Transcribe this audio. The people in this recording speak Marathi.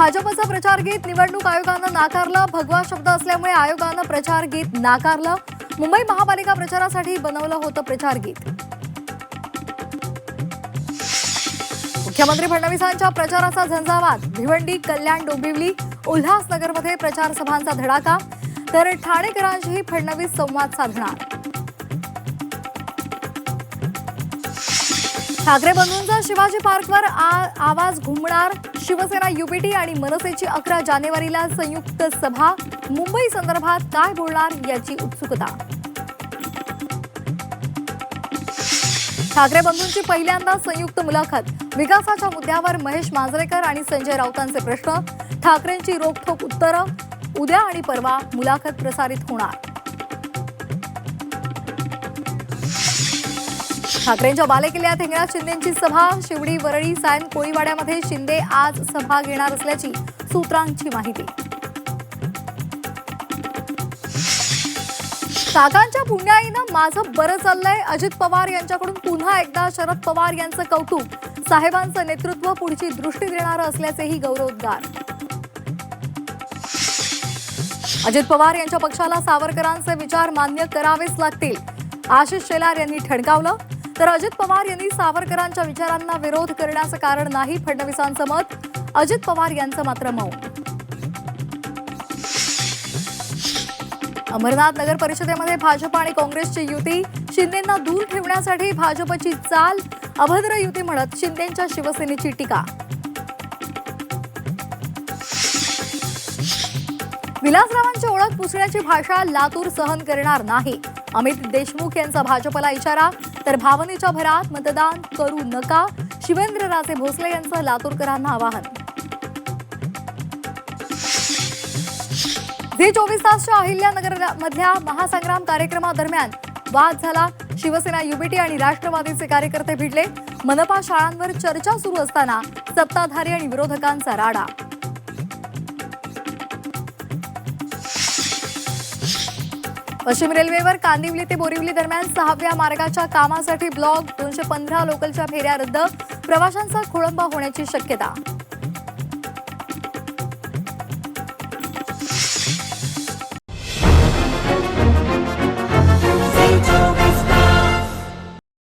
भाजपचा प्रचार गीत निवडणूक आयोगानं नाकारलं। भगवा शब्द असल्यामुळे आयोगानं प्रचार गीत नाकारलं। मुंबई महापालिका प्रचारासाठी बनवलं होतं प्रचार गीत। मुख्यमंत्री फडणवीसांच्या प्रचाराचा झंझावात। भिवंडी, कल्याण, डोंबिवली, उल्हासनगरमध्ये प्रचार सभांचा धडाका। तर ठाणेकरांशीही फडणवीस संवाद साधणार। ठाकरे बंधूंचा शिवाजी पार्कवर आवाज घुमणार। शिवसेना, युबीटी आणि मनसेची 11 जानेवारीला संयुक्त सभा। मुंबई संदर्भात काय बोलणार याची उत्सुकता। ठाकरे बंधूंची पहिल्यांदा संयुक्त मुलाखत। विकासाच्या मुद्द्यावर महेश मांजरेकर आणि संजय राऊतांचे प्रश्न। ठाकरेंची रोखठोक उत्तरं। उद्या आणि परवा मुलाखत प्रसारित होणार। ठाकरेंच्या बालेकिल्ल्यात एकनाथ शिंदेंची सभा। शिवडी, वरळी, सायन, कोळीवाड्यामध्ये शिंदे आज सभा घेणार असल्याची सूत्रांची माहिती। काकांच्या पुण्याईनं माझं बरं चाललंय। अजित पवार यांच्याकडून पुन्हा एकदा शरद पवार यांचं कौतुक। साहेबांचं नेतृत्व पुढची दृष्टी देणारं असल्याचेही गौरवोद्गार। अजित पवार यांच्या पक्षाला सावरकरांचे विचार मान्य करावेच लागतील, आशिष शेलार यांनी ठणकावलं। तर अजित पवार यांनी सावरकरांच्या विचारांना विरोध करण्याचं कारण नाही, फडणवीसांचं मत। अजित पवार यांचं मात्र मौन। अमरनाथ नगर परिषदेमध्ये भाजप आणि काँग्रेसची युती। शिंदेंना दूर ठेवण्यासाठी भाजपची चाल। अभद्र युती म्हणत शिंदेंच्या शिवसेनेची टीका। विलासरावांची ओळख पुसण्याची भाषा लातूर सहन करणार नाही। अमित देशमुख यांचा भाजपला इशारा। तर भावनेच्या भरात मतदान करू नका, शिवेंद्रराजे भोसले यांचं लातूरकरांना आवाहन। झी 24 तासच्या अहिल्यानगर मधल्या महासंग्राम कार्यक्रमादरम्यान वाद झाला। शिवसेना, युबीटी आणि राष्ट्रवादीचे कार्यकर्ते भिडले। मनपा शाळांवर चर्चा सुरू असताना सत्ताधारी आणि विरोधकांचा राडा। पश्चिम रेल्वेवर कांदिवली ते बोरिवली दरम्यान 6व्या मार्गाच्या कामासाठी ब्लॉक। 215 लोकलच्या फेऱ्या रद्द। प्रवाशांचा खोळंबा होण्याची शक्यता।